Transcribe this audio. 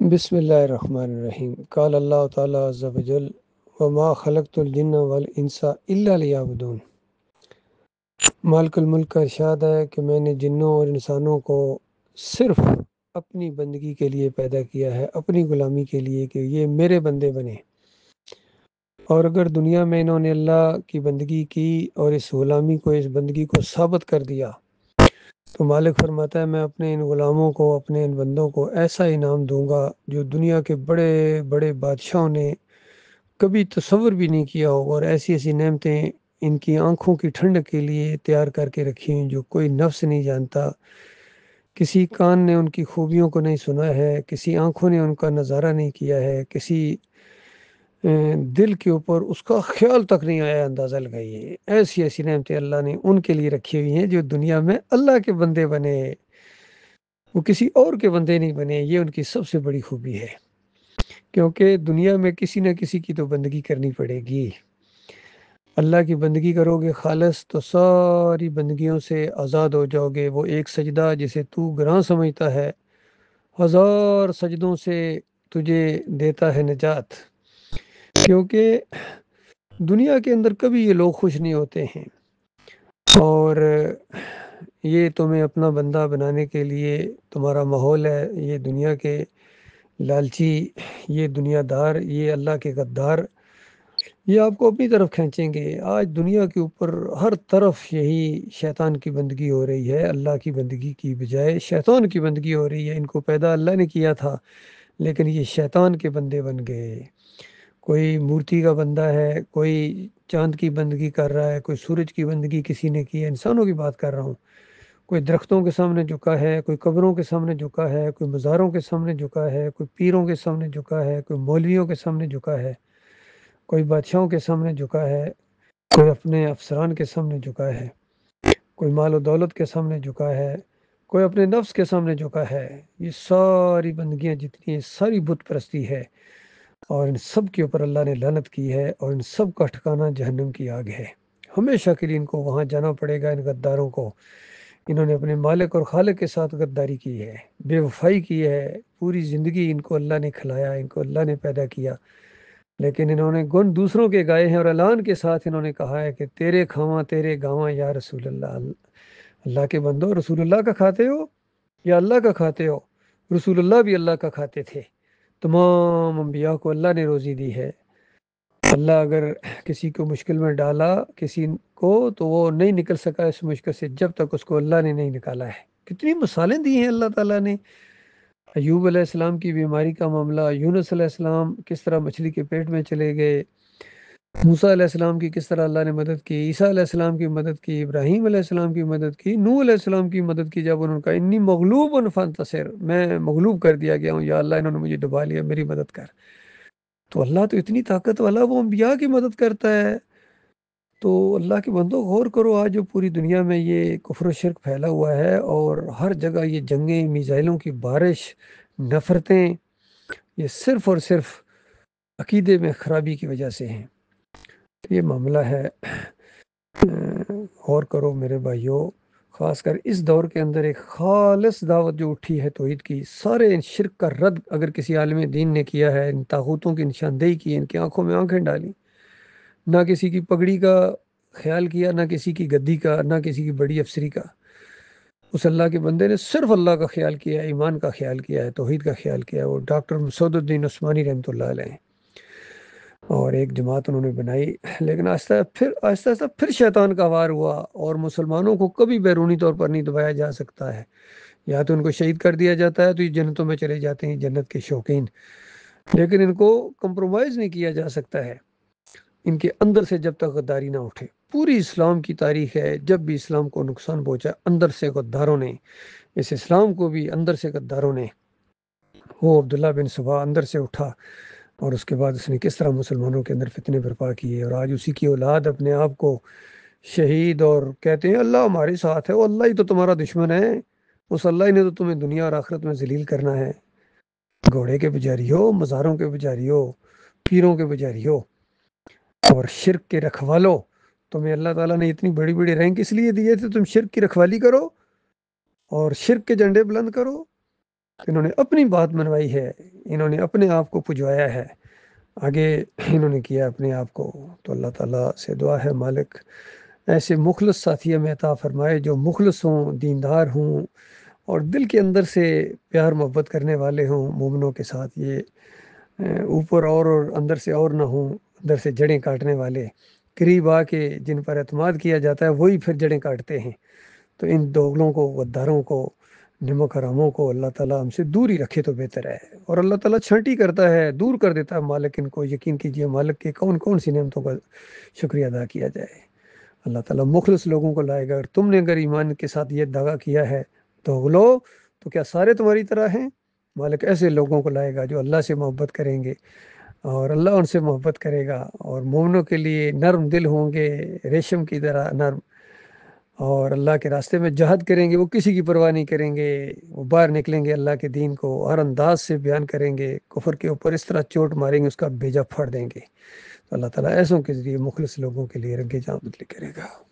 بسم اللہ الرحمن الرحیم قال اللہ تعالی عز وجل وما خلقت الجن والانس الا لیعبدون۔ مالک الملک کا ارشاد ہے کہ میں نے جنوں اور انسانوں کو صرف اپنی بندگی کے لیے پیدا کیا ہے، اپنی غلامی کے لیے، کہ یہ میرے بندے بنے۔ اور اگر دنیا میں انہوں نے اللہ کی بندگی کی اور اس غلامی کو، اس بندگی کو ثابت کر دیا، تو مالک فرماتا ہے میں اپنے ان غلاموں کو، اپنے ان بندوں کو ایسا انعام دوں گا جو دنیا کے بڑے بڑے بادشاہوں نے کبھی تصور بھی نہیں کیا ہوگا، اور ایسی ایسی نعمتیں ان کی آنکھوں کی ٹھنڈک کے لیے تیار کر کے رکھی ہیں جو کوئی نفس نہیں جانتا، کسی کان نے ان کی خوبیوں کو نہیں سنا ہے، کسی آنکھوں نے ان کا نظارہ نہیں کیا ہے، کسی دل کے اوپر اس کا خیال تک نہیں آیا اندازہ لگائیے۔ ایسی ایسی نعمتیں اللہ نے ان کے لیے رکھی ہوئی ہیں جو دنیا میں اللہ کے بندے بنے، وہ کسی اور کے بندے نہیں بنے۔ یہ ان کی سب سے بڑی خوبی ہے، کیونکہ دنیا میں کسی نہ کسی کی تو بندگی کرنی پڑے گی۔ اللہ کی بندگی کرو گے خالص تو ساری بندگیوں سے آزاد ہو جاؤ گے۔ وہ ایک سجدہ جسے تو گراں سمجھتا ہے، ہزار سجدوں سے تجھے دیتا ہے نجات۔ کیونکہ دنیا کے اندر کبھی یہ لوگ خوش نہیں ہوتے ہیں، اور یہ تمہیں اپنا بندہ بنانے کے لیے تمہارا ماحول ہے۔ یہ دنیا کے لالچی، یہ دنیا دار، یہ اللہ کے غدار، یہ آپ کو اپنی طرف کھینچیں گے۔ آج دنیا کے اوپر ہر طرف یہی شیطان کی بندگی ہو رہی ہے، اللہ کی بندگی کی بجائے شیطان کی بندگی ہو رہی ہے۔ ان کو پیدا اللہ نے کیا تھا، لیکن یہ شیطان کے بندے بن گئے۔ کوئی مورتی کا بندہ ہے، کوئی چاند کی بندگی کر رہا ہے، کوئی سورج کی بندگی کسی نے کی ہے۔ انسانوں کی بات کر رہا ہوں۔ کوئی درختوں کے سامنے جھکا ہے، کوئی قبروں کے سامنے جھکا ہے، کوئی مزاروں کے سامنے جھکا ہے، کوئی پیروں کے سامنے جھکا ہے، کوئی مولویوں کے سامنے جھکا ہے، کوئی بادشاہوں کے سامنے جھکا ہے، کوئی اپنے افسران کے سامنے جھکا ہے، کوئی مال و دولت کے سامنے جھکا ہے، کوئی اپنے نفس کے سامنے جھکا ہے۔ یہ ساری بندگیاں جتنی ہیں، ساری بت پرستی ہے، اور ان سب کے اوپر اللہ نے لعنت کی ہے، اور ان سب کا ٹھکانہ جہنم کی آگ ہے۔ ہمیشہ کے لیے ان کو وہاں جانا پڑے گا۔ ان غداروں کو، انہوں نے اپنے مالک اور خالق کے ساتھ غداری کی ہے، بے وفائی کی ہے۔ پوری زندگی ان کو اللہ نے کھلایا، ان کو اللہ نے پیدا کیا، لیکن انہوں نے گن دوسروں کے گائے ہیں، اور اعلان کے ساتھ انہوں نے کہا ہے کہ تیرے کھاواں تیرے گاواں یا رسول اللہ۔ اللہ کے بندو، رسول اللہ کا کھاتے ہو یا اللہ کا کھاتے ہو؟ رسول اللہ بھی اللہ کا کھاتے تھے۔ تمام انبیاء کو اللہ نے روزی دی ہے۔ اللہ اگر کسی کو مشکل میں ڈالا، کسی کو، تو وہ نہیں نکل سکا اس مشکل سے جب تک اس کو اللہ نے نہیں نکالا ہے۔ کتنی مثالیں دی ہیں اللہ تعالیٰ نے۔ ایوب علیہ السلام کی بیماری کا معاملہ، یونس علیہ السلام کس طرح مچھلی کے پیٹ میں چلے گئے، موسیٰ علیہ السلام کی کس طرح اللہ نے مدد کی، عیسیٰ علیہ السلام کی مدد کی، ابراہیم علیہ السلام کی مدد کی، نوح علیہ السلام کی مدد کی، جب انہوں نے کہا انی مغلوب فانتصر، میں مغلوب کر دیا گیا ہوں، یا اللہ انہوں نے مجھے ڈبا لیا، میری مدد کر۔ تو اللہ تو اتنی طاقت والا، وہ انبیاء کی مدد کرتا ہے۔ تو اللہ کے بندوں غور کرو، آج جو پوری دنیا میں یہ کفر و شرک پھیلا ہوا ہے، اور ہر جگہ یہ جنگیں، میزائلوں کی بارش، نفرتیں، یہ صرف اور صرف عقیدے میں خرابی کی وجہ سے ہیں۔ یہ معاملہ ہے۔ غور کرو میرے بھائیوں، خاص کر اس دور کے اندر ایک خالص دعوت جو اٹھی ہے توحید کی، سارے ان شرک کا رد اگر کسی عالم دین نے کیا ہے، ان طاغوتوں کی نشاندہی کی، ان کی آنکھوں میں آنکھیں ڈالی، نہ کسی کی پگڑی کا خیال کیا، نہ کسی کی گدی کا، نہ کسی کی بڑی افسری کا، اس اللہ کے بندے نے صرف اللہ کا خیال کیا ہے، ایمان کا خیال کیا ہے، توحید کا خیال کیا ہے۔ وہ ڈاکٹر مسعود الدین عثمانی رحمۃ اللہ علیہ، اور ایک جماعت انہوں نے بنائی، لیکن آہستہ آہستہ پھر شیطان کا وار ہوا، اور مسلمانوں کو کبھی بیرونی طور پر نہیں دبایا جا سکتا ہے۔ یا تو ان کو شہید کر دیا جاتا ہے تو یہ جنتوں میں چلے جاتے ہیں، جنت کے شوقین، لیکن ان کو کمپرومائز نہیں کیا جا سکتا ہے ان کے اندر سے جب تک غداری نہ اٹھے۔ پوری اسلام کی تاریخ ہے، جب بھی اسلام کو نقصان پہنچا، اندر سے غداروں نے، اس اسلام کو بھی اندر سے غداروں نے، وہ عبداللہ بن سبا اندر سے اٹھا، اور اس کے بعد اس نے کس طرح مسلمانوں کے اندر فتنے برپا کیے، اور آج اسی کی اولاد اپنے آپ کو شہید اور کہتے ہیں اللہ ہمارے ساتھ ہے۔ وہ اللہ ہی تو تمہارا دشمن ہے، اس اللہ نے تو تمہیں دنیا اور آخرت میں ذلیل کرنا ہے۔ گھوڑے کے پجاری ہو، مزاروں کے پجاری ہو، پیروں کے پجاری ہو، اور شرک کے رکھوالو، تمہیں اللہ تعالیٰ نے اتنی بڑی بڑی رینک اس لیے دیے تھے تم شرک کی رکھوالی کرو اور شرک کے جھنڈے بلند کرو۔ انہوں نے اپنی بات منوائی ہے، انہوں نے اپنے آپ کو پجوایا ہے، آگے انہوں نے کیا اپنے آپ کو۔ تو اللہ تعالیٰ سے دعا ہے مالک ایسے مخلص ساتھی میں عطا فرمائے جو مخلص ہوں، دیندار ہوں، اور دل کے اندر سے پیار محبت کرنے والے ہوں مومنوں کے ساتھ، یہ اوپر اور اندر سے اور نہ ہوں، اندر سے جڑیں کاٹنے والے، قریب آ کے جن پر اعتماد کیا جاتا ہے وہی پھر جڑیں کاٹتے ہیں۔ تو ان دوغلوں کو، غداروں کو، نمک حراموں کو اللہ تعالیٰ ہم سے دور ہی رکھے تو بہتر ہے۔ اور اللہ تعالیٰ چھنٹی کرتا ہے، دور کر دیتا ہے مالک ان کو۔ یقین کیجئے مالک کے کون کون سی نعمتوں کا شکریہ ادا کیا جائے۔ اللہ تعالیٰ مخلص لوگوں کو لائے گا۔ اگر تم نے اگر ایمان کے ساتھ یہ دعویٰ کیا ہے دوغلو، تو کیا سارے تمہاری طرح ہیں؟ مالک ایسے لوگوں کو لائے گا جو اللہ سے محبت کریں گے، اور اللہ ان سے محبت کرے گا، اور مومنوں کے لیے نرم دل ہوں گے، ریشم کی طرح نرم، اور اللہ کے راستے میں جہاد کریں گے، وہ کسی کی پرواہ نہیں کریں گے، وہ باہر نکلیں گے، اللہ کے دین کو ہر انداز سے بیان کریں گے، کفر کے اوپر اس طرح چوٹ ماریں گے اس کا بیجا پھاڑ دیں گے۔ تو اللہ تعالیٰ ایسوں کے ذریعے مخلص لوگوں کے لیے رنگ جاں بدلی کرے گا۔